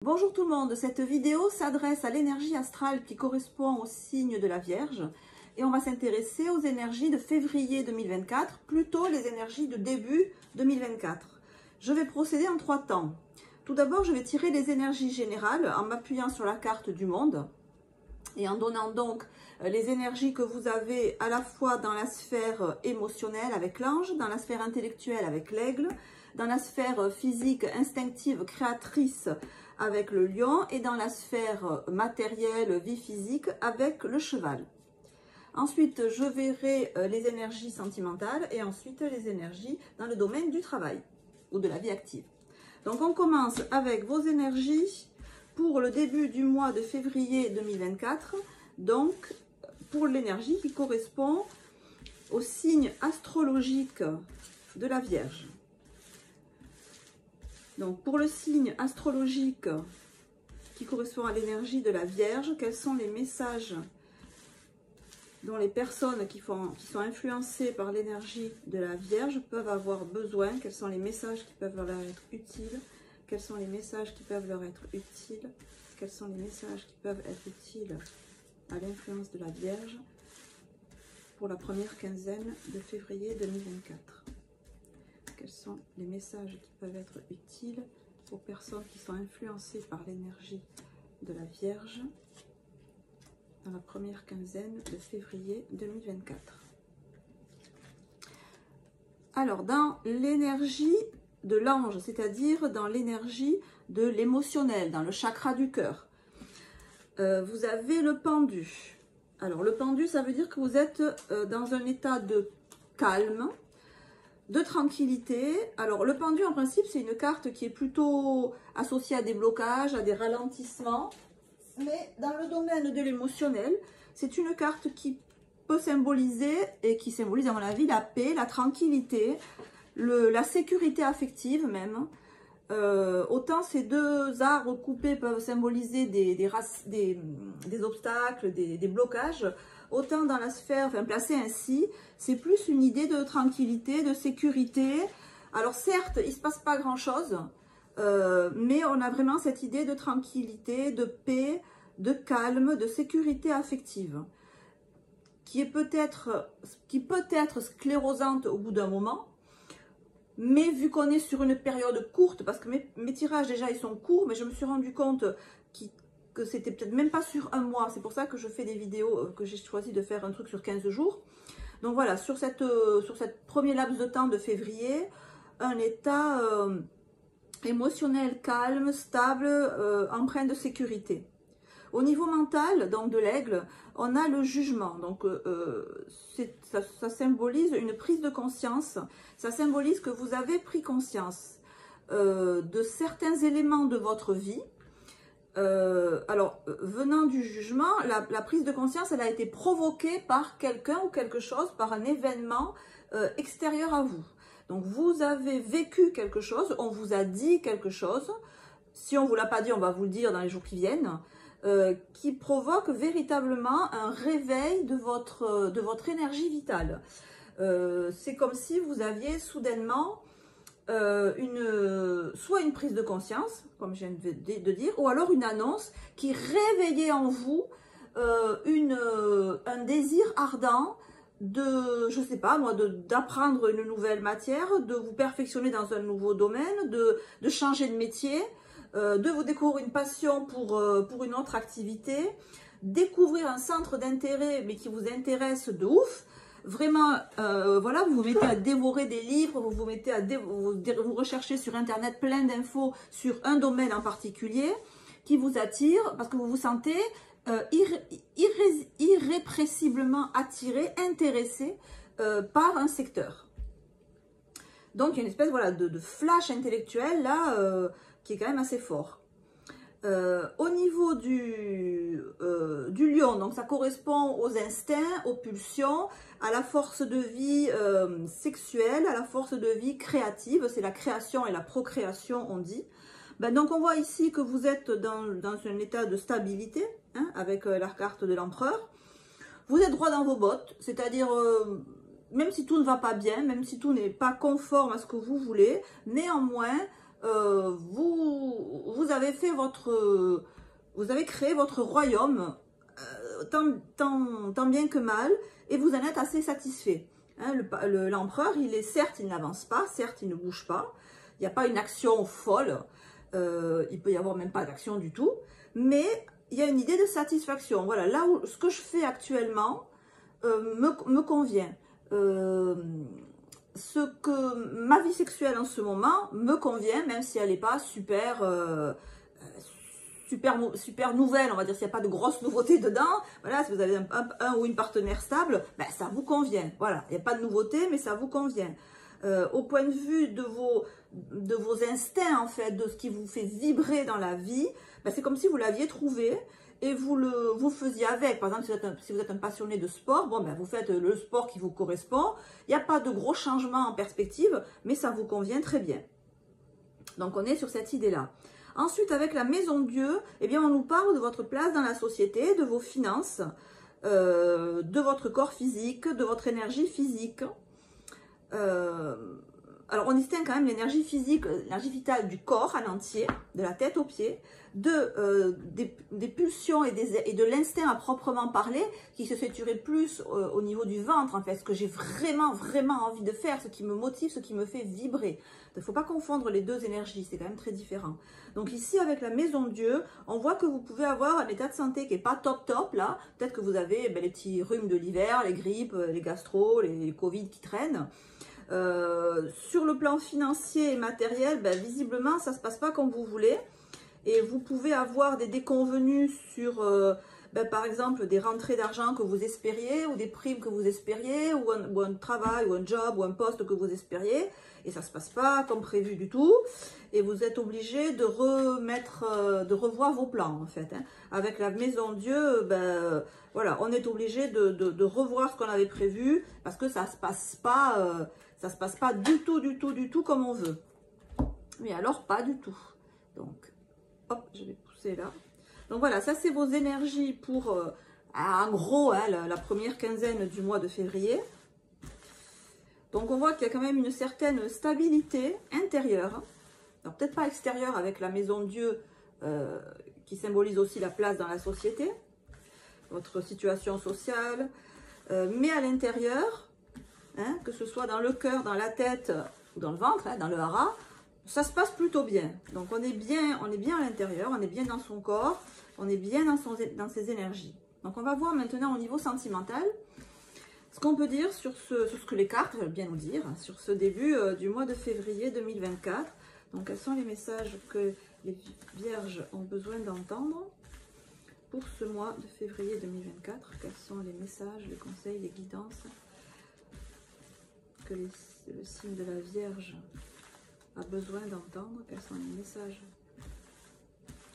Bonjour tout le monde, cette vidéo s'adresse à l'énergie astrale qui correspond au signe de la Vierge et on va s'intéresser aux énergies de février 2024, plutôt les énergies de début 2024. Je vais procéder en 3 temps. Tout d'abord, je vais tirer les énergies générales en m'appuyant sur la carte du monde et en donnant donc les énergies que vous avez à la fois dans la sphère émotionnelle avec l'ange, dans la sphère intellectuelle avec l'aigle, dans la sphère physique, instinctive, créatrice avec le lion et dans la sphère matérielle, vie physique avec le cheval. Ensuite, je verrai les énergies sentimentales et ensuite les énergies dans le domaine du travail ou de la vie active. Donc on commence avec vos énergies pour le début du mois de février 2024, donc pour l'énergie qui correspond au signe astrologique de la Vierge. Donc, pour le signe astrologique qui correspond à l'énergie de la Vierge, quels sont les messages dont les personnes qui sont influencées par l'énergie de la Vierge peuvent avoir besoin? Quels sont les messages qui peuvent leur être utiles? Quels sont les messages qui peuvent leur être utiles? Quels sont les messages qui peuvent être utiles à l'influence de la Vierge pour la première quinzaine de février 2024? Quels sont les messages qui peuvent être utiles aux personnes qui sont influencées par l'énergie de la Vierge dans la première quinzaine de février 2024? Alors, dans l'énergie de l'ange, c'est-à-dire dans l'énergie de l'émotionnel, dans le chakra du cœur, vous avez le pendu. Alors, le pendu, ça veut dire que vous êtes dans un état de calme, de tranquillité. Alors le pendu en principe c'est une carte qui est plutôt associée à des blocages, à des ralentissements, mais dans le domaine de l'émotionnel c'est une carte qui peut symboliser et qui symbolise à mon avis la paix, la tranquillité, la sécurité affective même. Autant ces deux arbres coupés peuvent symboliser des obstacles, des blocages, autant dans la sphère, enfin placée ainsi, c'est plus une idée de tranquillité, de sécurité. Alors certes, il ne se passe pas grand-chose, mais on a vraiment cette idée de tranquillité, de paix, de calme, de sécurité affective, qui peut être sclérosante au bout d'un moment, mais vu qu'on est sur une période courte, parce que mes tirages déjà ils sont courts, mais je me suis rendu compte que c'était peut-être même pas sur un mois. C'est pour ça que je fais des vidéos, que j'ai choisi de faire un truc sur 15 jours. Donc voilà, sur cette premier laps de temps de février, un état émotionnel calme, stable, empreint de sécurité. Au niveau mental, donc de l'aigle, on a le jugement. Donc ça symbolise une prise de conscience. Ça symbolise que vous avez pris conscience de certains éléments de votre vie. Alors, venant du jugement, la prise de conscience, elle a été provoquée par quelqu'un ou quelque chose, par un événement extérieur à vous. Donc, vous avez vécu quelque chose, on vous a dit quelque chose. Si on ne vous l'a pas dit, on va vous le dire dans les jours qui viennent. Qui provoque véritablement un réveil de votre énergie vitale. C'est comme si vous aviez soudainement soit une prise de conscience, comme je viens de dire, ou alors une annonce qui réveillait en vous un désir ardent je sais pas moi, d'apprendre une nouvelle matière, de vous perfectionner dans un nouveau domaine, de changer de métier, de vous découvrir une passion pour une autre activité, découvrir un centre d'intérêt mais qui vous intéresse de ouf. Vraiment, voilà, vous vous mettez à dévorer des livres, vous mettez à vous recherchez sur internet plein d'infos sur un domaine en particulier qui vous attire parce que vous vous sentez irrépressiblement attiré, intéressé par un secteur. Donc il y a une espèce voilà, de flash intellectuel là qui est quand même assez fort. Au niveau du lion, donc ça correspond aux instincts, aux pulsions, à la force de vie sexuelle, à la force de vie créative, c'est la création et la procréation on dit. Ben, donc on voit ici que vous êtes dans un état de stabilité, hein, avec la carte de l'empereur. Vous êtes droit dans vos bottes, c'est-à-dire même si tout ne va pas bien, même si tout n'est pas conforme à ce que vous voulez, néanmoins vous avez fait vous avez créé votre royaume tant bien que mal, et vous en êtes assez satisfait. Hein, l'empereur, certes, il n'avance pas, certes, il ne bouge pas, il n'y a pas une action folle, il peut y avoir même pas d'action du tout, mais il y a une idée de satisfaction. Voilà, là où ce que je fais actuellement me convient. Ce que ma vie sexuelle en ce moment me convient, même si elle n'est pas super nouvelle, on va dire, s'il n'y a pas de grosses nouveautés dedans. Voilà, si vous avez un ou une partenaire stable, ben, ça vous convient. Voilà, il n'y a pas de nouveauté, mais ça vous convient. Au point de vue de vos instincts, en fait, de ce qui vous fait vibrer dans la vie, ben, c'est comme si vous l'aviez trouvé et vous faisiez avec. Par exemple, si vous êtes un passionné de sport, bon, ben, vous faites le sport qui vous correspond. Il n'y a pas de gros changements en perspective, mais ça vous convient très bien. Donc, on est sur cette idée-là. Ensuite, avec la maison de Dieu, eh bien, on nous parle de votre place dans la société, de vos finances, de votre corps physique, de votre énergie physique. Alors, on distingue quand même l'énergie physique, l'énergie vitale du corps en entier, de la tête aux pieds, des pulsions et de l'instinct à proprement parler, qui se situerait plus au niveau du ventre, en fait, ce que j'ai vraiment envie de faire, ce qui me motive, ce qui me fait vibrer. Il ne faut pas confondre les deux énergies, c'est quand même très différent. Donc ici, avec la maison de Dieu, on voit que vous pouvez avoir un état de santé qui n'est pas top, là. Peut-être que vous avez les petits rhumes de l'hiver, les grippes, les gastro, les Covid qui traînent. Sur le plan financier et matériel, visiblement, ça ne se passe pas comme vous voulez. Et vous pouvez avoir des déconvenus sur, par exemple, des rentrées d'argent que vous espériez, ou des primes que vous espériez, ou un travail, ou un job, ou un poste que vous espériez. Et ça ne se passe pas comme prévu du tout. Et vous êtes obligé de revoir vos plans, en fait. Hein. Avec la maison de Dieu, voilà, on est obligé de revoir ce qu'on avait prévu, parce que ça ne se passe pas du tout comme on veut. Mais alors, pas du tout. Donc, hop, je vais pousser là. Donc voilà, ça c'est vos énergies pour, en gros, hein, la première quinzaine du mois de février. Donc on voit qu'il y a quand même une certaine stabilité intérieure. Alors peut-être pas extérieure avec la maison de Dieu qui symbolise aussi la place dans la société, votre situation sociale, mais à l'intérieur, hein, que ce soit dans le cœur, dans la tête ou dans le ventre, hein, dans le hara, ça se passe plutôt bien. Donc on est bien à l'intérieur, on est bien dans son corps, on est bien dans ses énergies. Donc on va voir maintenant au niveau sentimental ce qu'on peut dire sur ce que les cartes veulent bien nous dire, sur ce début du mois de février 2024. Donc quels sont les messages que les vierges ont besoin d'entendre pour ce mois de février 2024? Quels sont les messages, les conseils, les guidances que le signe de la Vierge a besoin d'entendre? Quels sont les messages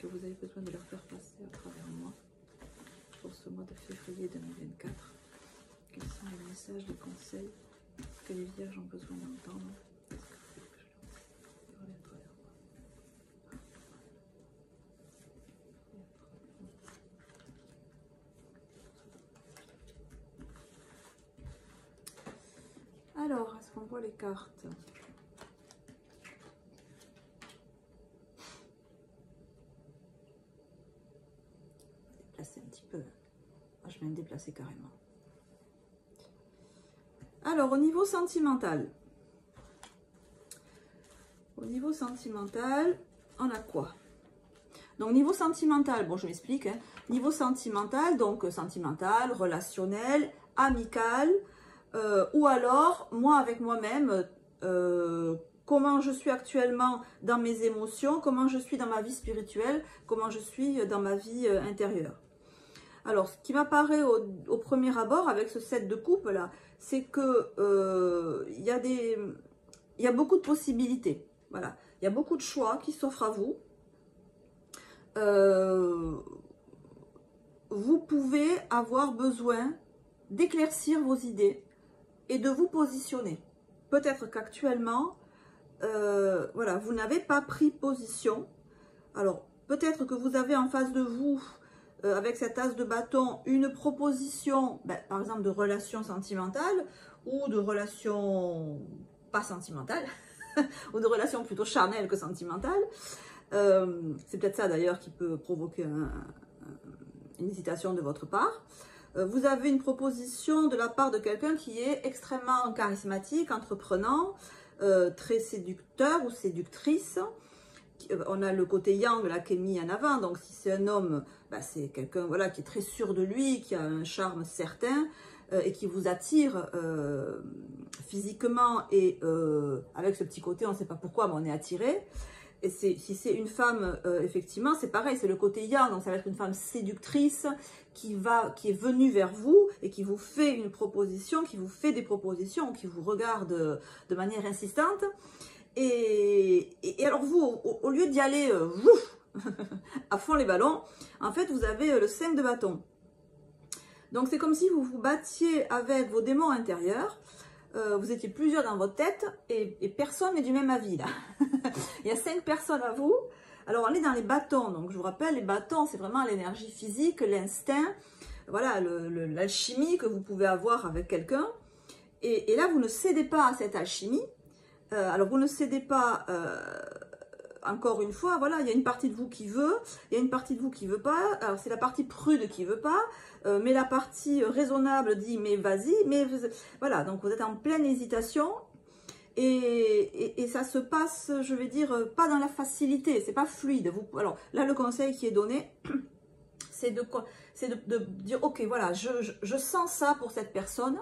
que vous avez besoin de leur faire passer à travers moi pour ce mois de février 2024? Quels sont les messages, les conseils que les Vierges ont besoin d'entendre? Alors, est-ce qu'on voit les cartes? Déplacer un petit peu. Je vais me déplacer carrément. Alors, au niveau sentimental, on a quoi? Donc, niveau sentimental, bon, je m'explique. Hein. Niveau sentimental, donc sentimental, relationnel, amical, ou alors, moi avec moi-même, comment je suis actuellement dans mes émotions, comment je suis dans ma vie spirituelle, comment je suis dans ma vie intérieure. Alors, ce qui m'apparaît au premier abord avec ce set de coupe là, c'est que il y a beaucoup de possibilités. Voilà, il y a beaucoup de choix qui s'offrent à vous. Vous pouvez avoir besoin d'éclaircir vos idées et de vous positionner. Peut-être qu'actuellement, voilà, vous n'avez pas pris position. Alors, peut-être que vous avez en face de vous, avec cette as de bâton, une proposition, par exemple, de relation sentimentale ou de relation pas sentimentale. ou de relations plutôt charnelles que sentimentales. C'est peut-être ça d'ailleurs qui peut provoquer une hésitation de votre part. Vous avez une proposition de la part de quelqu'un qui est extrêmement charismatique, entreprenant, très séducteur ou séductrice. On a le côté yang là qui est mis en avant, donc si c'est un homme, bah, c'est quelqu'un voilà, qui est très sûr de lui, qui a un charme certain et qui vous attire physiquement et avec ce petit côté, on ne sait pas pourquoi, mais on est attiré. Et si c'est une femme, effectivement, c'est pareil, c'est le côté yang, donc ça va être une femme séductrice qui est venue vers vous et qui vous fait une proposition, qui vous fait des propositions, qui vous regarde de manière insistante. Et alors vous, au lieu d'y aller à fond les ballons, en fait, vous avez le 5 de bâton. Donc, c'est comme si vous vous battiez avec vos démons intérieurs. Vous étiez plusieurs dans votre tête et personne n'est du même avis, là. Il y a 5 personnes à vous. Alors, on est dans les bâtons. Donc, je vous rappelle, les bâtons, c'est vraiment l'énergie physique, l'instinct, voilà, l'alchimie que vous pouvez avoir avec quelqu'un. Et là, vous ne cédez pas à cette alchimie. Alors, vous ne cédez pas, encore une fois, voilà, il y a une partie de vous qui veut, il y a une partie de vous qui ne veut pas. Alors, c'est la partie prude qui ne veut pas, mais la partie raisonnable dit, mais vas-y, mais voilà, donc vous êtes en pleine hésitation. Et ça se passe, je vais dire, pas dans la facilité, c'est pas fluide. Alors, là, le conseil qui est donné, c'est de dire, ok, voilà, je sens ça pour cette personne.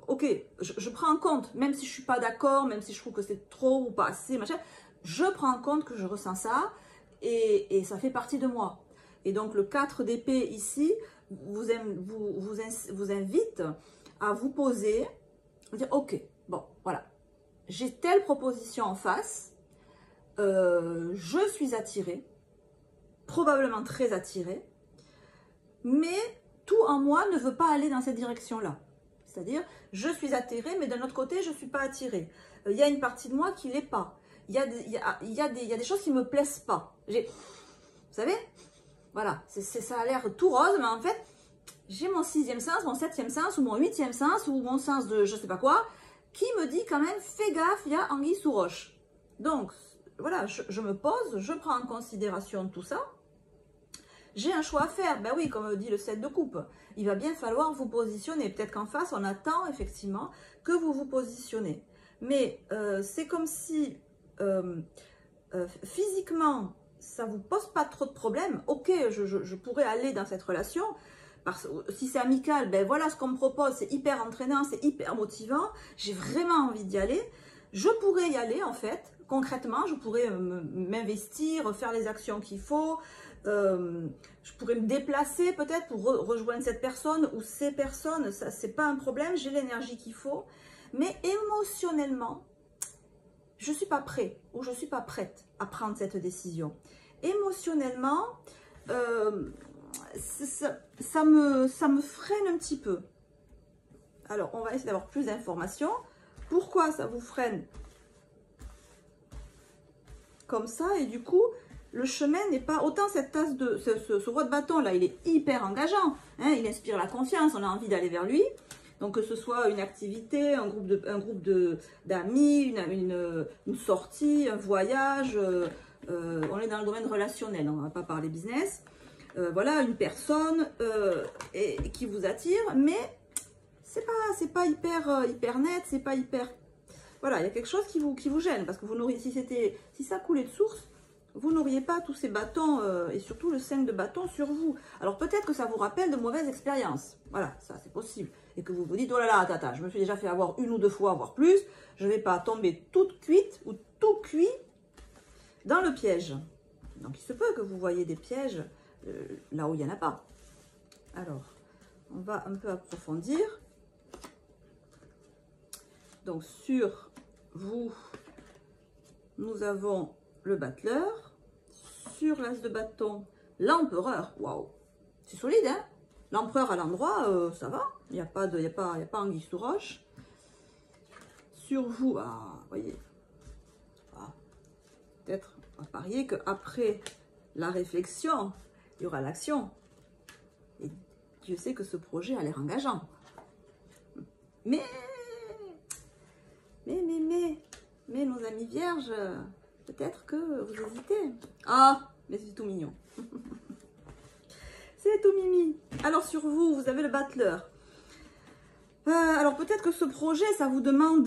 Ok, je prends en compte, même si je ne suis pas d'accord, même si je trouve que c'est trop ou pas assez, machin, je prends en compte que je ressens ça et ça fait partie de moi. Et donc le 4 d'épée ici vous invite à vous poser, à dire ok, bon voilà, j'ai telle proposition en face, je suis attirée, probablement très attirée, mais tout en moi ne veut pas aller dans cette direction-là. C'est-à-dire, je suis attirée, mais d'un autre côté, je ne suis pas attirée. Il y a une partie de moi qui ne l'est pas. Il y a des choses qui ne me plaisent pas. Vous savez, voilà, ça a l'air tout rose, mais en fait, j'ai mon 6e sens, mon 7e sens, ou mon 8e sens, ou mon sens de je ne sais pas quoi, qui me dit quand même, fais gaffe, il y a anguille sous roche. Donc, voilà, je me pose, je prends en considération tout ça. J'ai un choix à faire, ben oui, comme dit le 7 de coupe, il va bien falloir vous positionner. Peut-être qu'en face, on attend effectivement que vous vous positionnez. Mais c'est comme si physiquement, ça ne vous pose pas trop de problèmes. Ok, je pourrais aller dans cette relation. Si c'est amical, ben voilà ce qu'on me propose, c'est hyper entraînant, c'est hyper motivant. J'ai vraiment envie d'y aller. Je pourrais y aller en fait, concrètement, je pourrais m'investir, faire les actions qu'il faut. Je pourrais me déplacer peut-être pour rejoindre cette personne ou ces personnes, ça c'est pas un problème, j'ai l'énergie qu'il faut, mais émotionnellement je suis pas prêt ou je suis pas prête à prendre cette décision. Émotionnellement ça me freine un petit peu. Alors on va essayer d'avoir plus d'informations. Pourquoi ça vous freine comme ça? Et du coup le chemin n'est pas autant cette tasse de ce roi de bâton là, il est hyper engageant, hein, il inspire la confiance, on a envie d'aller vers lui. Donc que ce soit une activité, un groupe d'amis, une sortie, un voyage, on est dans le domaine relationnel, on ne va pas parler business. Voilà, une personne qui vous attire, mais c'est pas hyper net, c'est pas hyper. Voilà, il y a quelque chose qui vous gêne parce que vous n'auriez, si ça coulait de source, vous n'auriez pas tous ces bâtons et surtout le 5 de bâton sur vous. Alors peut-être que ça vous rappelle de mauvaises expériences. Voilà, ça c'est possible. Et que vous vous dites, oh là là, tata, je me suis déjà fait avoir 1 ou 2 fois, voire plus. Je ne vais pas tomber toute cuite ou tout cuit dans le piège. Donc il se peut que vous voyez des pièges là où il n'y en a pas. Alors, on va un peu approfondir. Donc sur vous, nous avons le battleur. Sur l'as de bâton, l'empereur. Waouh, c'est solide, hein? L'empereur à l'endroit, ça va. Il n'y a pas anguille sous roche. Sur vous, voyez. Peut-être, on va parier qu'après la réflexion, il y aura l'action. Et Dieu sait que ce projet a l'air engageant. Mais Mais nos amis vierges, peut-être que vous hésitez. Ah, mais c'est tout mignon. C'est tout mimi. Alors sur vous, vous avez le battleur. Alors peut-être que ce projet, ça vous demande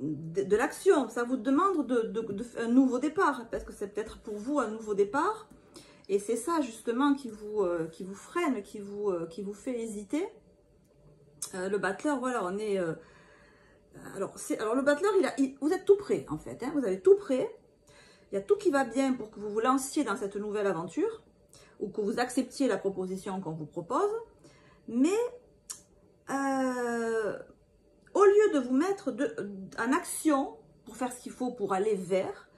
de l'action, ça vous demande un nouveau départ, parce que c'est peut-être pour vous un nouveau départ, et c'est ça justement qui vous freine, qui vous fait hésiter. Le battleur, voilà, on est... alors le battleur, vous êtes tout prêt en fait, hein, vous avez tout prêt, il y a tout qui va bien pour que vous vous lanciez dans cette nouvelle aventure, ou que vous acceptiez la proposition qu'on vous propose, mais au lieu de vous mettre en action pour faire ce qu'il faut pour aller vers,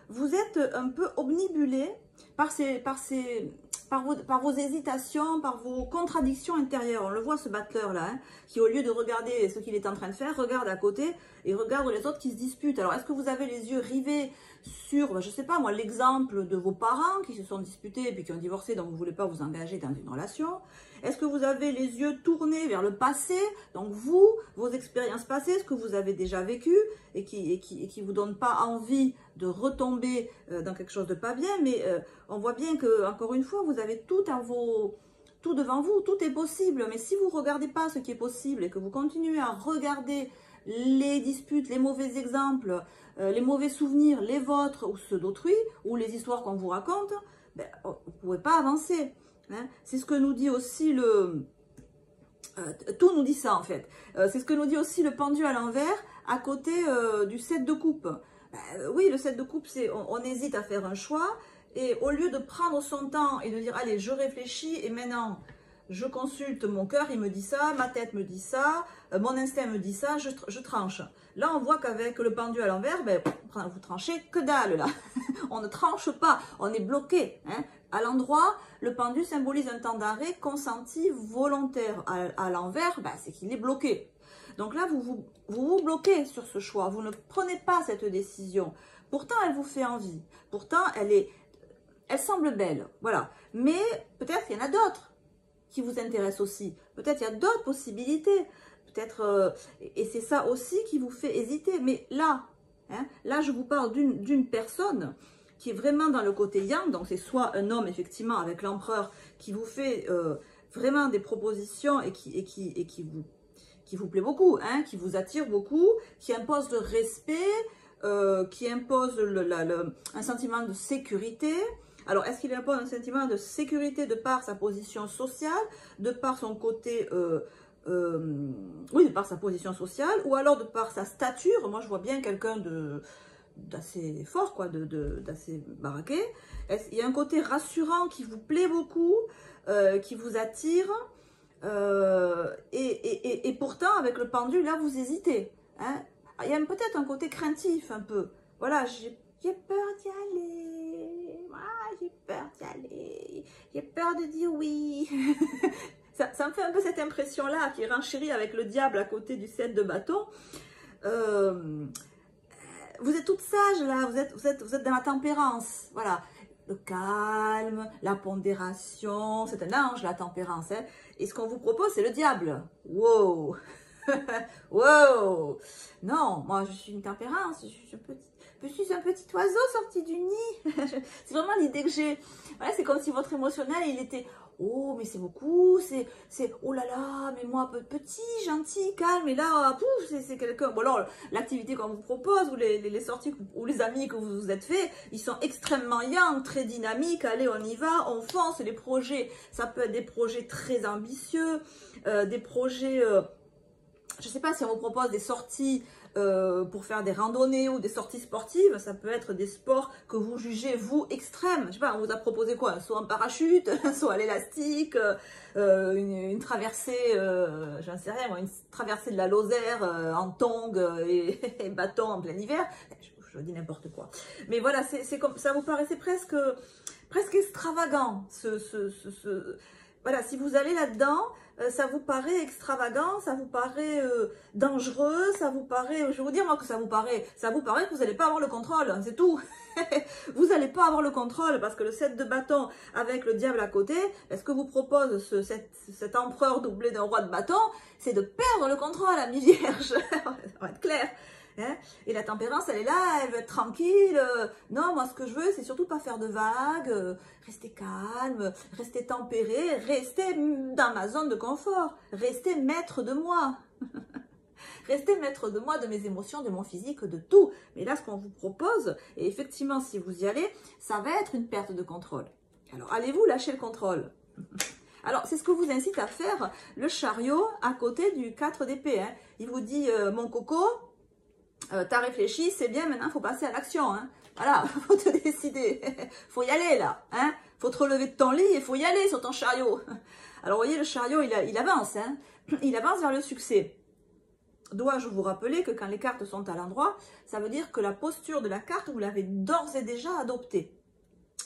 vous êtes un peu obnubilé par vos hésitations, par vos contradictions intérieures. On le voit, ce battleur-là, hein, qui au lieu de regarder ce qu'il est en train de faire, regarde à côté et regarde les autres qui se disputent. Alors, est-ce que vous avez les yeux rivés sur, je ne sais pas moi, l'exemple de vos parents qui se sont disputés et puis qui ont divorcé, donc vous ne voulez pas vous engager dans une relation? Est-ce que vous avez les yeux tournés vers le passé, donc vous, vos expériences passées, ce que vous avez déjà vécu et qui vous donne pas envie de retomber dans quelque chose de pas bien, mais on voit bien que, encore une fois, vous avez tout devant vous, tout est possible, mais si vous ne regardez pas ce qui est possible et que vous continuez à regarder les disputes, les mauvais exemples, les mauvais souvenirs, les vôtres ou ceux d'autrui, ou les histoires qu'on vous raconte, ben, vous ne pouvez pas avancer. Hein. C'est ce que nous dit aussi tout nous dit ça en fait. C'est ce que nous dit aussi le pendu à l'envers à côté du 7 de coupe. Oui, le 7 de coupe, c'est on hésite à faire un choix et au lieu de prendre son temps et de dire allez, je réfléchis et maintenant je consulte mon cœur, il me dit ça, ma tête me dit ça, mon instinct me dit ça, je tranche. Là, on voit qu'avec le pendu à l'envers, ben, vous tranchez que dalle là. On ne tranche pas, on est bloqué. Hein. À l'endroit, le pendu symbolise un temps d'arrêt consenti volontaire. À l'envers, ben, c'est qu'il est bloqué. Donc là, vous vous bloquez sur ce choix. Vous ne prenez pas cette décision. Pourtant, elle vous fait envie. Pourtant, elle semble belle. Voilà. Mais peut-être qu'il y en a d'autres qui vous intéressent aussi. Peut-être il y a d'autres possibilités. Peut-être, et c'est ça aussi qui vous fait hésiter. Mais là, hein, là, je vous parle d'une personne qui est vraiment dans le côté yang. Donc, c'est soit un homme, effectivement, avec l'empereur, qui vous fait vraiment des propositions et qui vous plaît beaucoup, hein, qui vous attire beaucoup, qui impose le respect, qui impose un sentiment de sécurité. Alors, est-ce qu'il impose un sentiment de sécurité de par sa position sociale, de par son côté... oui, de par sa position sociale, ou alors de par sa stature? Moi, je vois bien quelqu'un d'assez fort, quoi, d'assez baraqué. Il y a un côté rassurant qui vous plaît beaucoup, qui vous attire, et pourtant, avec le pendule, là, vous hésitez. Hein. Il y a peut-être un côté craintif, un peu. Voilà, j'ai peur d'y aller. J'ai peur d'y aller. J'ai peur de dire oui. Ça me fait un peu cette impression-là qui renchérit avec le diable à côté du 7 de bâton. Vous êtes toute sage là, vous êtes dans la tempérance. Voilà, le calme, la pondération, c'est un ange la tempérance. Hein. Et ce qu'on vous propose, c'est le diable. Wow. Wow. Non, moi je suis une tempérance, je suis un petit oiseau sorti du nid. C'est vraiment l'idée que j'ai. Voilà, c'est comme si votre émotionnel, il était... Oh, mais c'est beaucoup, c'est, oh là là, mais moi, petit, gentil, calme, et là, pouf, c'est quelqu'un. Bon, alors, l'activité qu'on vous propose, ou les sorties, ou les amis que vous vous êtes fait, ils sont extrêmement yang, très dynamiques, allez, on y va, on fonce, les projets, ça peut être des projets très ambitieux, des projets, je sais pas si on vous propose des sorties, pour faire des randonnées ou des sorties sportives, ça peut être des sports que vous jugez, vous, extrêmes. Je sais pas, on vous a proposé quoi? Soit un parachute, soit à l'élastique, une traversée, j'en sais rien, une traversée de la Lozère en tongs et bâton en plein hiver. Je dis n'importe quoi. Mais voilà, c'est comme ça vous paraissait presque extravagant. Voilà, si vous allez là-dedans, ça vous paraît extravagant, ça vous paraît dangereux, ça vous paraît, je vais vous dire moi que ça vous paraît que vous n'allez pas avoir le contrôle, c'est tout. Vous n'allez pas avoir le contrôle parce que le 7 de bâton avec le diable à côté, ce que vous propose cet empereur doublé d'un roi de bâton, c'est de perdre le contrôle, ami Vierge. On va être clair. Hein, et la tempérance, elle est là, elle veut être tranquille. Non, moi, ce que je veux, c'est surtout pas faire de vagues, rester calme, rester tempéré, rester dans ma zone de confort, rester maître de moi. Rester maître de moi, de mes émotions, de mon physique, de tout. Mais là, ce qu'on vous propose, et effectivement, si vous y allez, ça va être une perte de contrôle. Alors, allez-vous lâcher le contrôle? Alors, c'est ce que vous incite à faire le chariot à côté du 4 d'épée. Hein. Il vous dit, mon coco, t'as réfléchi, c'est bien, maintenant, il faut passer à l'action. Hein. Voilà, il faut te décider. Faut y aller, là. Hein. Faut te relever de ton lit et faut y aller sur ton chariot. Alors, vous voyez, le chariot, il avance. Hein. Il avance vers le succès. Dois-je vous rappeler que quand les cartes sont à l'endroit, ça veut dire que la posture de la carte, vous l'avez d'ores et déjà adoptée.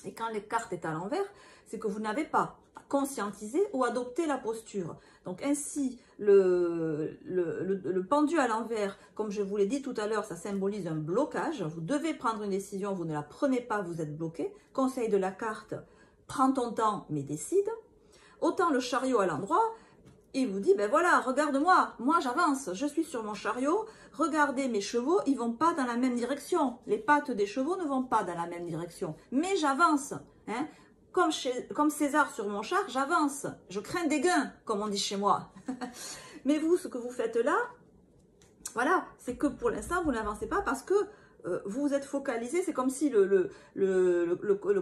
Et quand les cartes sont à l'envers, c'est que vous n'avez pas conscientisé ou adopté la posture. Donc ainsi, le pendu à l'envers, comme je vous l'ai dit tout à l'heure, ça symbolise un blocage. Vous devez prendre une décision, vous ne la prenez pas, vous êtes bloqué. Conseil de la carte, prends ton temps, mais décide. Autant le chariot à l'endroit, il vous dit, ben voilà, regarde-moi, moi j'avance, je suis sur mon chariot, regardez mes chevaux, ils ne vont pas dans la même direction. Les pattes des chevaux ne vont pas dans la même direction, mais j'avance. Hein. Comme César sur mon char, j'avance. Je crains des gains, comme on dit chez moi. Mais vous, ce que vous faites là, voilà, c'est que pour l'instant, vous n'avancez pas parce que vous êtes focalisé. C'est comme si le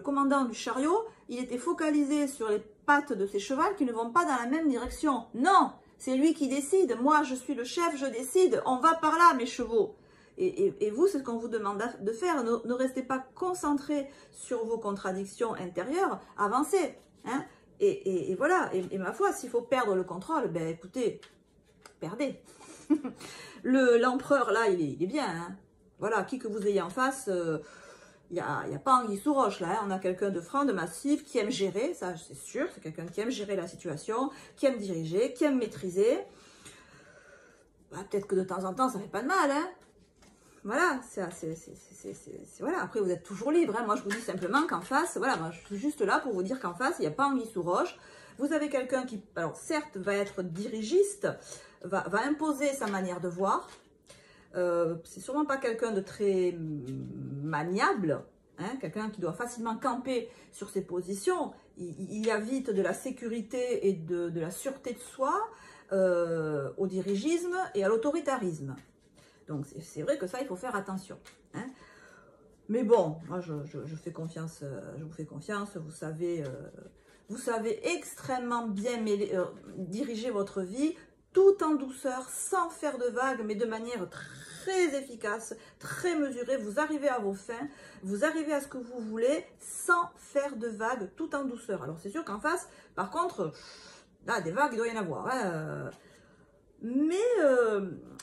commandant du chariot, il était focalisé sur les pattes de ses chevaux qui ne vont pas dans la même direction. Non, c'est lui qui décide. Moi, je suis le chef, je décide. On va par là, mes chevaux. Et vous, c'est ce qu'on vous demande de faire. Ne restez pas concentré sur vos contradictions intérieures. Avancez. Hein. Et voilà. Et ma foi, s'il faut perdre le contrôle, ben écoutez, perdez. L'empereur, là, il est bien. Hein. Voilà, qui que vous ayez en face, il n'y a pas anguille sous roche, là. Hein. On a quelqu'un de franc, de massif, qui aime gérer, ça c'est sûr. C'est quelqu'un qui aime gérer la situation, qui aime diriger, qui aime maîtriser. Bah, peut-être que de temps en temps, ça fait pas de mal, hein. Voilà, voilà. Après, vous êtes toujours libre. Hein. Moi, je vous dis simplement qu'en face, voilà, moi, je suis juste là pour vous dire qu'en face, il n'y a pas anguille sous roche. Vous avez quelqu'un qui, alors certes, va être dirigiste, va imposer sa manière de voir. C'est sûrement pas quelqu'un de très maniable, hein, quelqu'un qui doit facilement camper sur ses positions. Il y a vite de la sécurité et de la sûreté de soi au dirigisme et à l'autoritarisme. Donc, c'est vrai que ça, il faut faire attention. Hein. Mais bon, moi, je fais confiance, je vous fais confiance. Vous savez extrêmement bien diriger votre vie, tout en douceur, sans faire de vagues, mais de manière très efficace, très mesurée. Vous arrivez à vos fins, vous arrivez à ce que vous voulez, sans faire de vagues, tout en douceur. Alors, c'est sûr qu'en face, par contre, là, des vagues, il doit y en avoir. Hein. Mais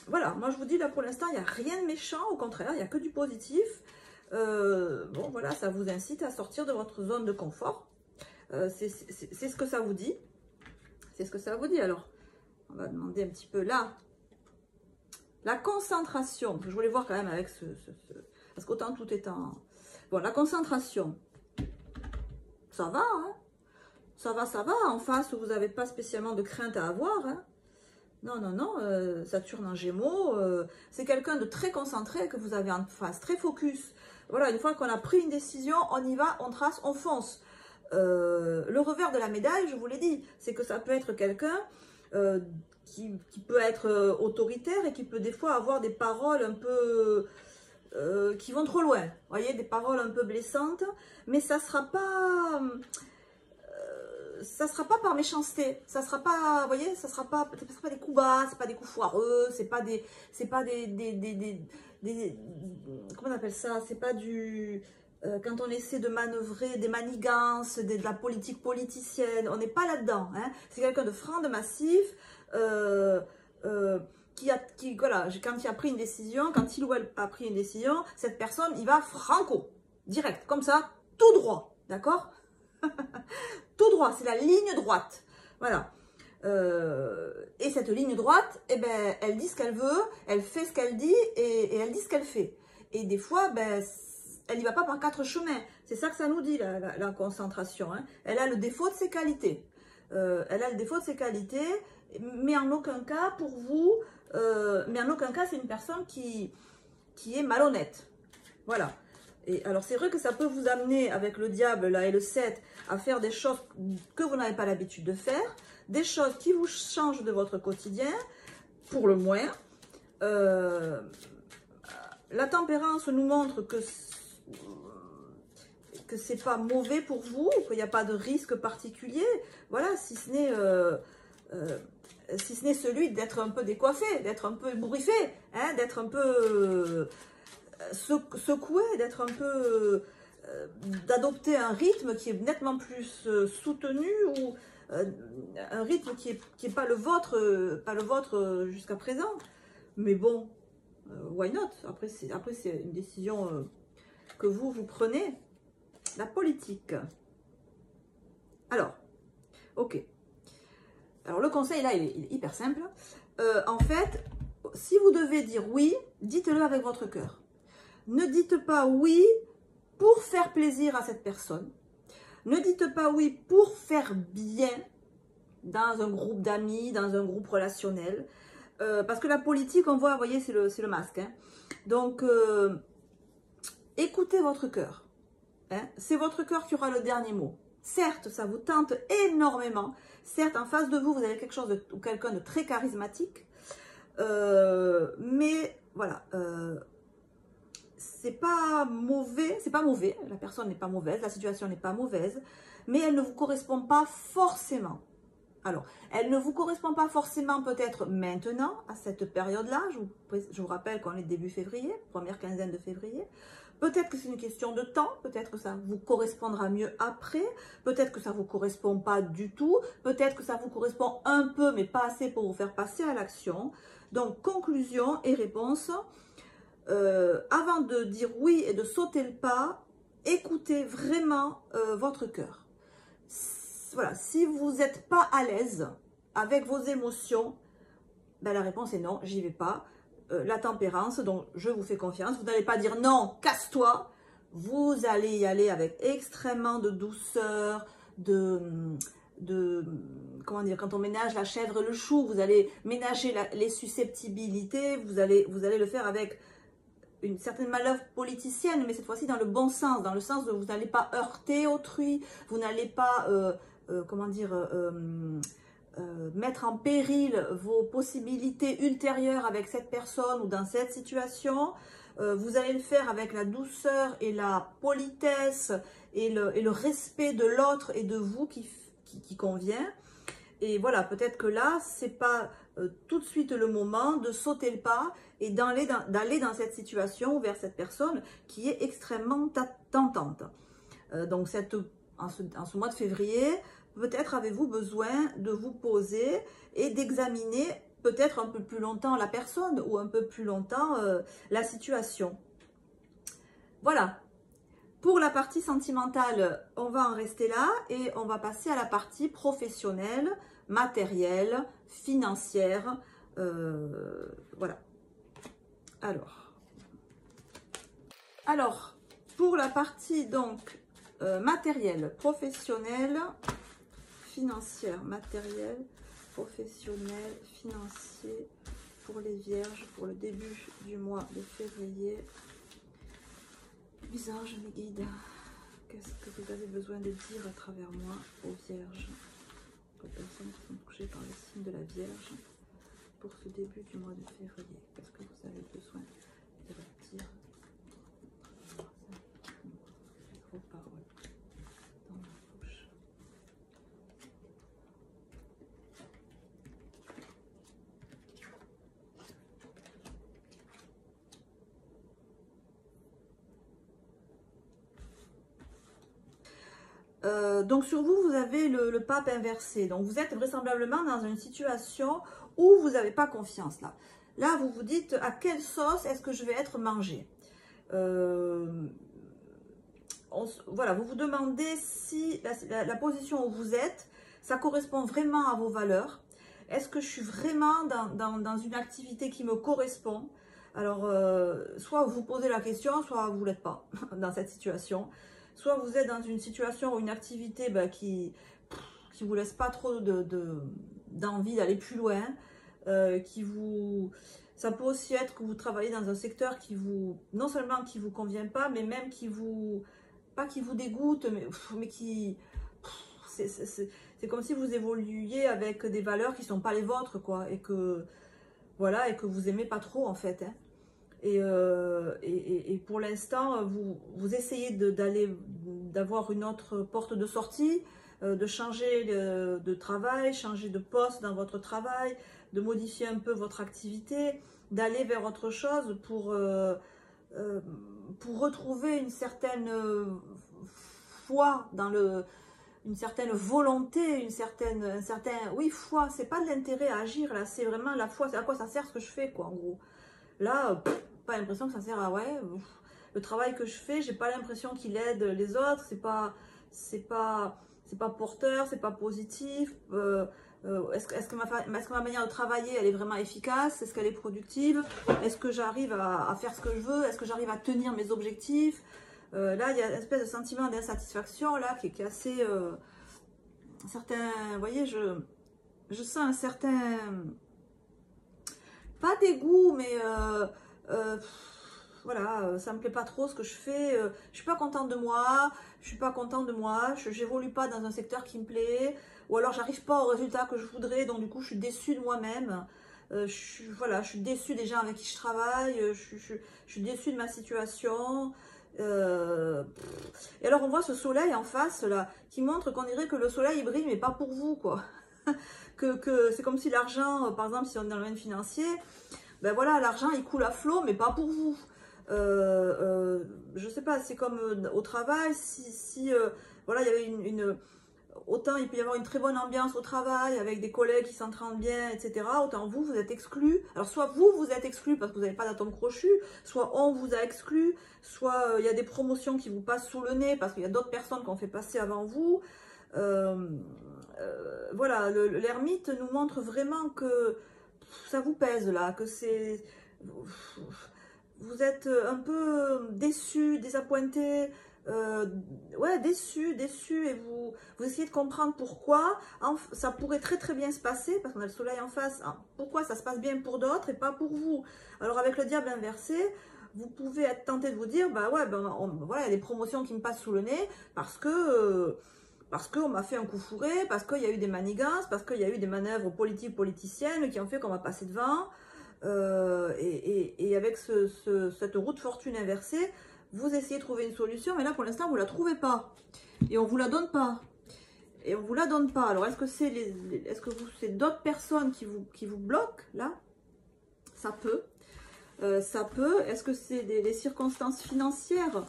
voilà, moi je vous dis là pour l'instant, il n'y a rien de méchant, au contraire, il n'y a que du positif. Bon voilà, ça vous incite à sortir de votre zone de confort. C'est ce que ça vous dit. C'est ce que ça vous dit. Alors, on va demander un petit peu là. La concentration, je voulais voir quand même avec parce qu'autant tout est en... Bon, la concentration, ça va, hein. Ça va. En face, vous n'avez pas spécialement de crainte à avoir, hein. Non, non, non, Saturne en Gémeaux, c'est quelqu'un de très concentré que vous avez en face, très focus. Voilà, une fois qu'on a pris une décision, on y va, on trace, on fonce. Le revers de la médaille, je vous l'ai dit, c'est que ça peut être quelqu'un qui peut être autoritaire et qui peut des fois avoir des paroles un peu... qui vont trop loin. Vous voyez, des paroles un peu blessantes, mais ça sera pas... ça sera pas par méchanceté, ça sera pas, vous voyez, ça sera pas des coups bas, c'est pas des coups foireux, c'est pas des comment on appelle ça, c'est pas du, quand on essaie de manœuvrer des manigances, de la politique politicienne, on n'est pas là-dedans, hein. C'est quelqu'un de franc, de massif, voilà, quand il a pris une décision, quand il ou elle a pris une décision, cette personne, il va franco, direct, comme ça, tout droit, d'accord? Tout droit, c'est la ligne droite. Voilà. Et cette ligne droite, eh ben, elle dit ce qu'elle veut, elle fait ce qu'elle dit et elle dit ce qu'elle fait. Et des fois, ben, elle n'y va pas par quatre chemins. C'est ça que ça nous dit, la concentration. Hein. Elle a le défaut de ses qualités. Elle a le défaut de ses qualités, mais en aucun cas, pour vous, mais en aucun cas, c'est une personne qui est malhonnête. Voilà. Et alors, c'est vrai que ça peut vous amener, avec le diable là et le 7, à faire des choses que vous n'avez pas l'habitude de faire, des choses qui vous changent de votre quotidien, pour le moins. La tempérance nous montre que c'est pas mauvais pour vous, qu'il n'y a pas de risque particulier. Voilà, si ce n'est celui d'être un peu décoiffé, d'être un peu ébouriffé, hein, d'être un peu secoué, d'être un peu d'adopter un rythme qui est nettement plus soutenu, ou un rythme qui est pas le vôtre jusqu'à présent. Mais bon, why not? Après c'est une décision que vous prenez. La politique. Alors, ok. Alors le conseil là, il est hyper simple. En fait, si vous devez dire oui, dites-le avec votre cœur. Ne dites pas oui pour faire plaisir à cette personne. Ne dites pas oui pour faire bien dans un groupe d'amis, dans un groupe relationnel. Parce que la politique, on voit, vous voyez, c'est le masque. Hein. Donc, écoutez votre cœur. Hein. C'est votre cœur qui aura le dernier mot. Certes, ça vous tente énormément. Certes, en face de vous, vous avez quelque chose ou quelqu'un de très charismatique. Mais voilà, c'est pas mauvais. C'est pas mauvais. La personne n'est pas mauvaise, la situation n'est pas mauvaise, mais elle ne vous correspond pas forcément. Alors, elle ne vous correspond pas forcément peut-être maintenant, à cette période-là. Je vous rappelle qu'on est début février, première quinzaine de février. Peut-être que c'est une question de temps, peut-être que ça vous correspondra mieux après, peut-être que ça ne vous correspond pas du tout, peut-être que ça vous correspond un peu, mais pas assez pour vous faire passer à l'action. Donc, conclusion et réponse. Avant de dire oui et de sauter le pas, écoutez vraiment votre cœur. Voilà, si vous n'êtes pas à l'aise avec vos émotions, ben la réponse est non, j'y vais pas. La tempérance, donc je vous fais confiance. Vous n'allez pas dire non, casse-toi. Vous allez y aller avec extrêmement de douceur, comment dire, quand on ménage la chèvre et le chou, vous allez ménager les susceptibilités, vous allez le faire avec une certaine manœuvre politicienne, mais cette fois-ci dans le bon sens, dans le sens où vous n'allez pas heurter autrui, vous n'allez pas, comment dire, mettre en péril vos possibilités ultérieures avec cette personne ou dans cette situation. Vous allez le faire avec la douceur et la politesse et le respect de l'autre et de vous qui convient. Et voilà, peut-être que là, c'est pas tout de suite le moment de sauter le pas et d'aller dans cette situation ou vers cette personne qui est extrêmement tentante. Donc, en ce mois de février, peut-être avez-vous besoin de vous poser et d'examiner peut-être un peu plus longtemps la personne ou un peu plus longtemps la situation. Voilà. Pour la partie sentimentale, on va en rester là et on va passer à la partie professionnelle, matérielle, financière. Voilà. Alors, pour la partie donc matérielle, professionnelle, financière, matériel, professionnel, financier, pour les vierges, pour le début du mois de février. Mes anges, mes guides, qu'est-ce que vous avez besoin de dire à travers moi aux vierges, aux personnes qui sont touchées par le signe de la Vierge, pour ce début du mois de février? Qu'est-ce que vous avez besoin de leur dire? Vos paroles dans ma bouche. Donc sur vous, vous avez le pape inversé. Donc vous êtes vraisemblablement dans une situation où vous n'avez pas confiance là. Là, vous vous dites à quelle sauce est-ce que je vais être mangé. Voilà, vous vous demandez si la position où vous êtes, ça correspond vraiment à vos valeurs. Est-ce que je suis vraiment dans une activité qui me correspond? Alors, soit vous posez la question, soit vous ne l'êtes pas dans cette situation. Soit vous êtes dans une situation ou une activité qui ne vous laisse pas trop d'envie d'aller plus loin, ça peut aussi être que vous travaillez dans un secteur non seulement qui vous convient pas, mais même pas qui vous dégoûte, mais c'est comme si vous évoluiez avec des valeurs qui sont pas les vôtres, quoi, et que, voilà, et que vous aimez pas trop, en fait, hein. Et pour l'instant, vous essayez d'avoir une autre porte de sortie, de changer de travail, changer de poste dans votre travail, de modifier un peu votre activité, d'aller vers autre chose pour retrouver une certaine foi une certaine volonté, oui, foi, c'est pas de l'intérêt à agir, là, c'est vraiment la foi, c'est à quoi ça sert ce que je fais, quoi, en gros. Là, pas l'impression que ça sert à, ouais, le travail que je fais, j'ai pas l'impression qu'il aide les autres, c'est pas porteur, c'est pas positif. Est-ce que ma manière de travailler, elle est vraiment efficace? Est-ce qu'elle est productive? Est-ce que j'arrive à faire ce que je veux? Est-ce que j'arrive à tenir mes objectifs? Là, il y a une espèce de sentiment d'insatisfaction là qui est assez certain. Vous voyez, je sens un certain, pas dégoût, mais voilà, ça me plaît pas trop ce que je fais. Je suis pas contente de moi, j'évolue pas dans un secteur qui me plaît, ou alors j'arrive pas au résultat que je voudrais, donc du coup je suis déçue de moi-même. Voilà, je suis déçue des gens avec qui je travaille, je suis déçue de ma situation. Et alors on voit ce soleil en face là, qui montre qu'on dirait que le soleil il brille, mais pas pour vous, quoi. que c'est comme si l'argent, par exemple, si on est dans le domaine financier, ben voilà, l'argent il coule à flot, mais pas pour vous. Je sais pas, c'est comme au travail, si voilà, il y avait autant il peut y avoir une très bonne ambiance au travail avec des collègues qui s'entendent bien, etc. Autant vous êtes exclu. Alors soit vous êtes exclu parce que vous n'avez pas d'atome crochu, soit on vous a exclu, soit il y a des promotions qui vous passent sous le nez parce qu'il y a d'autres personnes qu'on fait passer avant vous. Voilà, l'ermite nous montre vraiment que ça vous pèse là, que vous êtes un peu déçu, désappointé, ouais, déçu, et vous essayez de comprendre pourquoi. Ça pourrait très bien se passer, parce qu'on a le soleil en face, hein, pourquoi ça se passe bien pour d'autres et pas pour vous. Alors avec le diable inversé, vous pouvez être tenté de vous dire, bah ouais, voilà, il y a des promotions qui me passent sous le nez, parce qu'on m'a fait un coup fourré, parce qu'il y a eu des manigances, parce qu'il y a eu des manœuvres politiciennes qui ont fait qu'on va passer devant. Et avec cette roue de fortune inversée, vous essayez de trouver une solution, mais là pour l'instant vous ne la trouvez pas. Et on ne vous la donne pas. Alors est-ce que c'est d'autres personnes qui vous bloquent là? Ça peut. Est-ce que c'est des circonstances financières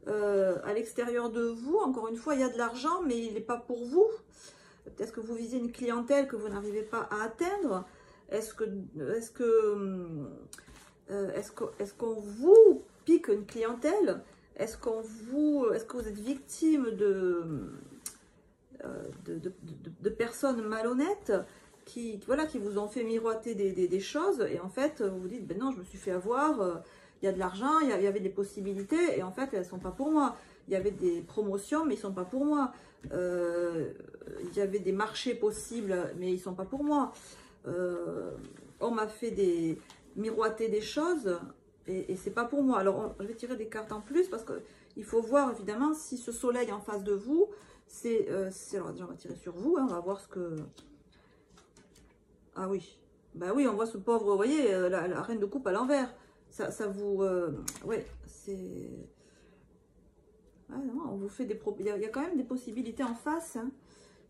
à l'extérieur de vous? Encore une fois, il y a de l'argent, mais il n'est pas pour vous. Peut-être que vous visez une clientèle que vous n'arrivez pas à atteindre. Est-ce qu'on vous pique une clientèle? Est-ce que vous êtes victime de personnes malhonnêtes qui vous ont fait miroiter des choses, et en fait vous vous dites, ben non, je me suis fait avoir, il y a de l'argent, il y avait des possibilités, et en fait elles ne sont pas pour moi. Il y avait des promotions, mais ils ne sont pas pour moi. Il y avait des marchés possibles, mais ils ne sont pas pour moi. On m'a fait miroiter des choses, et c'est pas pour moi. Alors je vais tirer des cartes en plus, parce qu'il faut voir évidemment si ce soleil en face de vous, alors déjà on va tirer sur vous, hein, on va voir ce que... Ah oui, bah oui, on voit ce pauvre, vous voyez, la reine de coupe à l'envers. Ça vous... ouais, c'est... Ah non, on vous fait il y a quand même des possibilités en face, hein.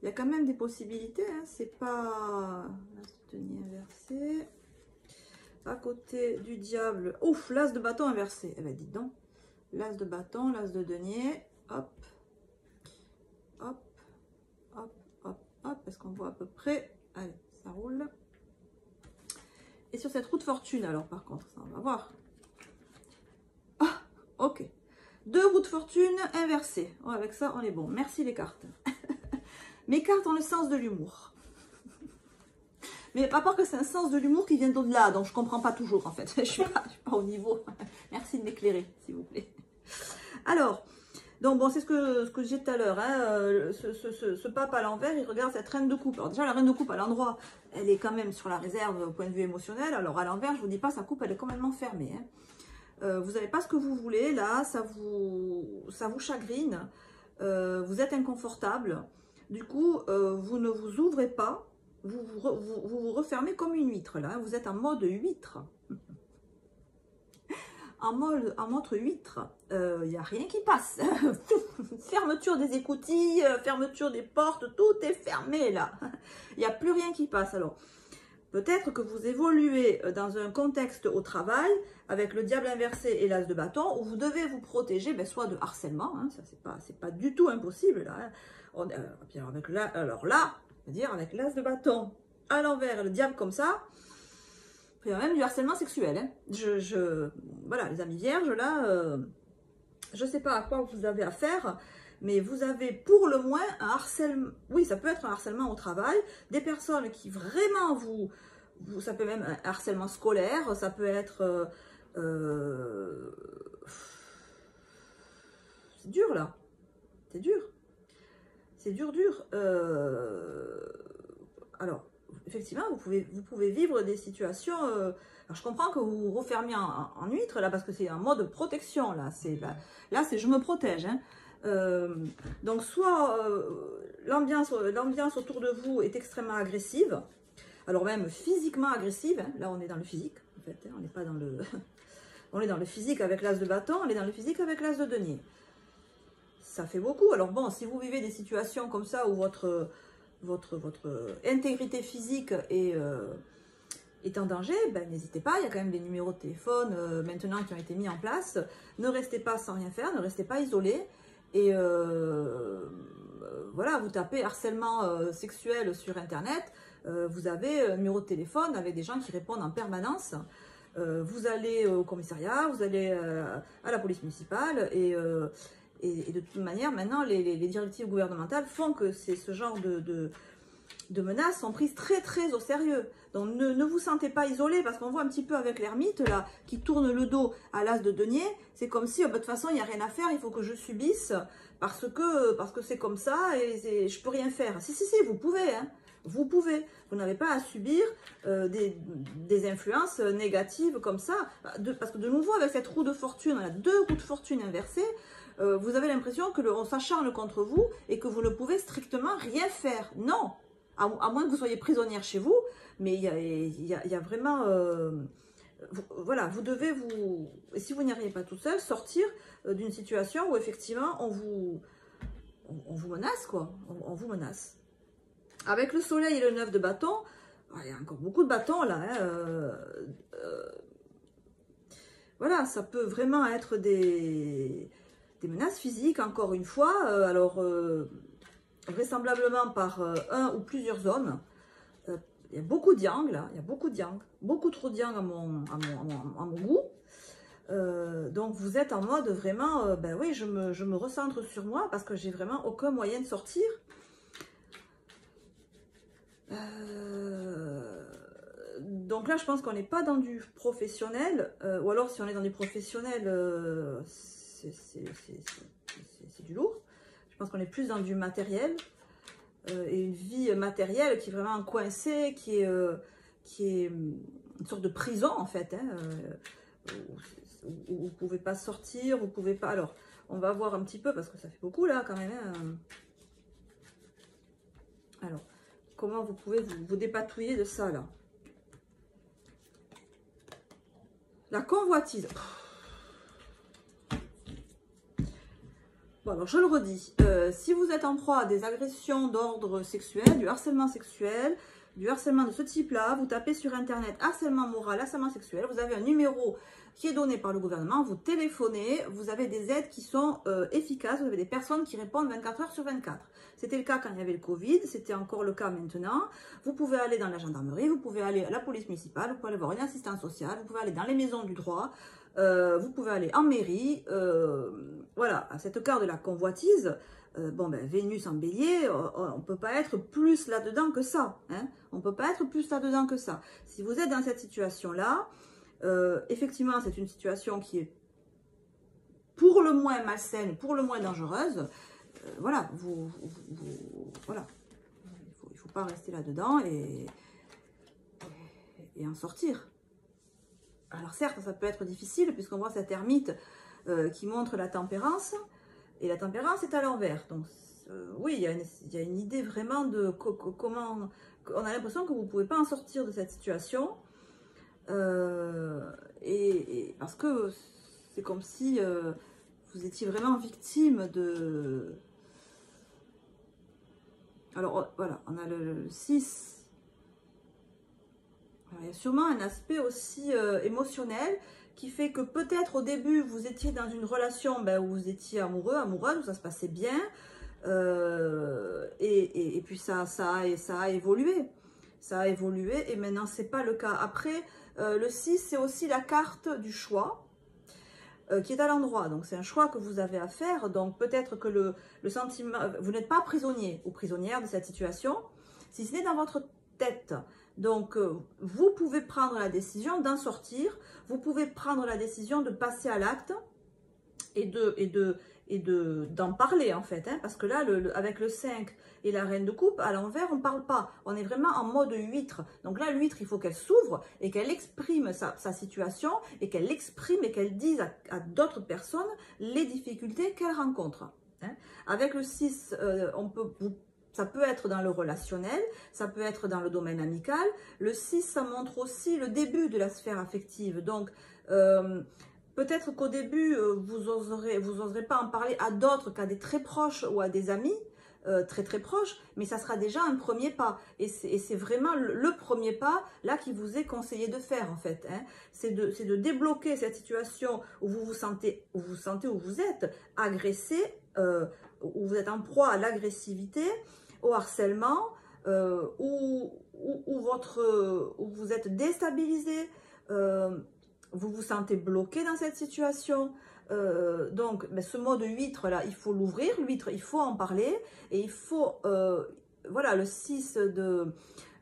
Il y a quand même des possibilités, hein. C'est pas... L'as de denier inversé. À côté du diable, ouf, l'as de bâton inversé. Eh ben dites donc, l'as de bâton, l'as de denier, hop, hop, hop, hop, hop, est-ce qu'on voit à peu près? Allez, ça roule. Et sur cette roue de fortune, alors par contre, ça on va voir. Ah, ok. 2 roues de fortune inversées. Oh, avec ça, on est bon. Merci les cartes. Mes cartes ont le sens de l'humour. Mais à part que c'est un sens de l'humour qui vient d'au-delà, donc je comprends pas toujours en fait. Je suis pas au niveau. Merci de m'éclairer, s'il vous plaît. Alors, donc bon, c'est ce que je disais tout à l'heure. Hein, ce pape à l'envers, il regarde cette reine de coupe. Alors déjà, la reine de coupe à l'endroit, elle est quand même sur la réserve au point de vue émotionnel. Alors à l'envers, je vous dis pas, sa coupe, elle est complètement fermée. Hein. Vous n'avez pas ce que vous voulez, là, ça vous chagrine. Vous êtes inconfortable. Du coup, vous ne vous ouvrez pas. Vous refermez comme une huître, là. Hein. Vous êtes en mode huître. En mode huître, il n'y a rien qui passe. Fermeture des écoutilles, fermeture des portes, tout est fermé là. Il n'y a plus rien qui passe. Alors, peut-être que vous évoluez dans un contexte au travail avec le diable inversé et l'as de bâton où vous devez vous protéger, ben, soit de harcèlement, hein, ça c'est pas du tout impossible. Là, hein. Alors là, dire avec l'as de bâton à l'envers, le diable comme ça. Il y a même du harcèlement sexuel. Hein. Voilà, les amis vierges, là, je ne sais pas à quoi vous avez affaire, mais vous avez pour le moins un harcèlement. Oui, ça peut être un harcèlement au travail, des personnes qui vraiment ça peut même un harcèlement scolaire, ça peut être. C'est dur là, c'est dur. C'est dur. Alors. Effectivement, vous pouvez vivre des situations. Alors, je comprends que vous vous refermiez en huître là parce que c'est un mode protection là. Là, c'est je me protège. Hein. Donc, soit l'ambiance autour de vous est extrêmement agressive, alors même physiquement agressive. Hein. Là, on est dans le physique en fait. Hein. On n'est pas dans le. On est dans le physique avec l'as de bâton. On est dans le physique avec l'as de denier. Ça fait beaucoup. Alors bon, si vous vivez des situations comme ça où votre intégrité physique est en danger, ben, n'hésitez pas, il y a quand même des numéros de téléphone maintenant qui ont été mis en place. Ne restez pas sans rien faire, ne restez pas isolés. Et voilà, vous tapez harcèlement sexuel sur Internet, vous avez un numéro de téléphone avec des gens qui répondent en permanence. Vous allez au commissariat, vous allez à la police municipale et de toute manière, maintenant, les directives gouvernementales font que ce genre de menaces sont prises très très au sérieux. Donc ne vous sentez pas isolé, parce qu'on voit un petit peu avec l'ermite là, qui tourne le dos à l'as de denier. C'est comme si, de toute façon, il n'y a rien à faire, il faut que je subisse, parce que c'est comme ça et je peux rien faire. Si, vous pouvez, hein. Vous pouvez. Vous n'avez pas à subir des influences négatives comme ça. Parce que de nouveau, avec cette roue de fortune, on a deux roues de fortune inversées, vous avez l'impression qu'on s'acharne contre vous et que vous ne pouvez strictement rien faire. Non, à moins que vous soyez prisonnière chez vous, mais il y a vraiment... voilà, vous devez et si vous n'y arrivez pas tout seul, sortir d'une situation où effectivement on vous menace, quoi. On vous menace. Avec le soleil et le 9 de bâton, il y a encore beaucoup de bâtons là. Hein, voilà, ça peut vraiment être des menaces physiques, encore une fois. Vraisemblablement par un ou plusieurs hommes. Il y a beaucoup de yang là, il y a beaucoup de yang, beaucoup trop de yang à mon goût. Donc vous êtes en mode vraiment, ben oui, je me recentre sur moi parce que j'ai vraiment aucun moyen de sortir. Donc là, je pense qu'on n'est pas dans du professionnel, ou alors si on est dans du professionnel, c'est du lourd. Je pense qu'on est plus dans du matériel, et une vie matérielle qui est vraiment coincée, qui est une sorte de prison en fait, hein, où vous ne pouvez pas sortir, vous ne pouvez pas... Alors, on va voir un petit peu, parce que ça fait beaucoup là quand même. Hein. Alors, comment vous pouvez vous dépatouiller de ça là? La convoitise. Bon, alors je le redis, si vous êtes en proie à des agressions d'ordre sexuel, du harcèlement de ce type-là, vous tapez sur Internet harcèlement moral, harcèlement sexuel, vous avez un numéro qui est donné par le gouvernement, vous téléphonez, vous avez des aides qui sont efficaces, vous avez des personnes qui répondent 24 heures sur 24. C'était le cas quand il y avait le Covid, c'était encore le cas maintenant. Vous pouvez aller dans la gendarmerie, vous pouvez aller à la police municipale, vous pouvez aller voir une assistante sociale, vous pouvez aller dans les maisons du droit. vous pouvez aller en mairie, voilà, à cette carte de la convoitise. Bon, ben, Vénus en bélier, on ne peut pas être plus là-dedans que ça. Hein, on ne peut pas être plus là-dedans que ça. Si vous êtes dans cette situation-là, effectivement, c'est une situation qui est pour le moins malsaine, pour le moins dangereuse. Voilà, voilà. Il ne faut pas rester là-dedans et en sortir. Alors certes, ça peut être difficile puisqu'on voit cette ermite qui montre la tempérance. Et la tempérance est à l'envers. Donc oui, il y a une idée vraiment de comment... On a l'impression que vous ne pouvez pas en sortir de cette situation. Parce que c'est comme si vous étiez vraiment victime de... Alors voilà, on a le 6. Alors, il y a sûrement un aspect aussi émotionnel qui fait que peut-être au début vous étiez dans une relation où vous étiez amoureux, amoureuse, où ça se passait bien, et puis ça a évolué. Ça a évolué et maintenant c'est pas le cas. Après, le 6 c'est aussi la carte du choix qui est à l'endroit. Donc c'est un choix que vous avez à faire. Donc peut-être que le sentiment, vous n'êtes pas prisonnier ou prisonnière de cette situation, si ce n'est dans votre tête. Donc, vous pouvez prendre la décision d'en sortir, vous pouvez prendre la décision de passer à l'acte et d'en parler en fait. Hein, parce que là, avec le 5 et la reine de coupe, à l'envers, on ne parle pas. On est vraiment en mode huître. Donc là, l'huître, il faut qu'elle s'ouvre et qu'elle exprime sa situation et qu'elle exprime et qu'elle dise à d'autres personnes les difficultés qu'elle rencontre. Hein. Avec le 6, ça peut être dans le relationnel, ça peut être dans le domaine amical. Le 6, ça montre aussi le début de la sphère affective. Donc, peut-être qu'au début, vous oserez pas en parler à d'autres qu'à des très proches ou à des amis, très très proches, mais ça sera déjà un premier pas. Et c'est vraiment le premier pas, là, qui vous est conseillé de faire, en fait. Hein. C'est de débloquer cette situation où vous sentez où vous êtes agressé, où vous êtes en proie à l'agressivité, au harcèlement, où vous êtes déstabilisé, vous vous sentez bloqué dans cette situation. Donc, ce mode huître là, il faut l'ouvrir. L'huître, il faut en parler. Et il faut, voilà, le 6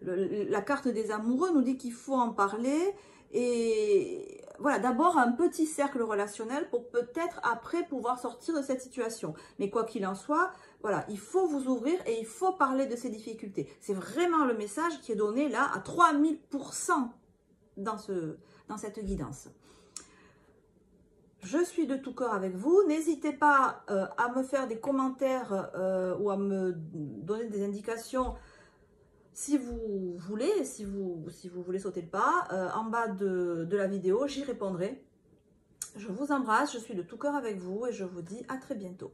la carte des amoureux nous dit qu'il faut en parler. Et voilà, d'abord un petit cercle relationnel pour peut-être après pouvoir sortir de cette situation. Mais quoi qu'il en soit, voilà, il faut vous ouvrir et il faut parler de ces difficultés. C'est vraiment le message qui est donné là à 3000% dans cette guidance. Je suis de tout cœur avec vous. N'hésitez pas à me faire des commentaires ou à me donner des indications si vous voulez, si vous voulez sauter le pas. En bas de la vidéo, j'y répondrai. Je vous embrasse, je suis de tout cœur avec vous et je vous dis à très bientôt.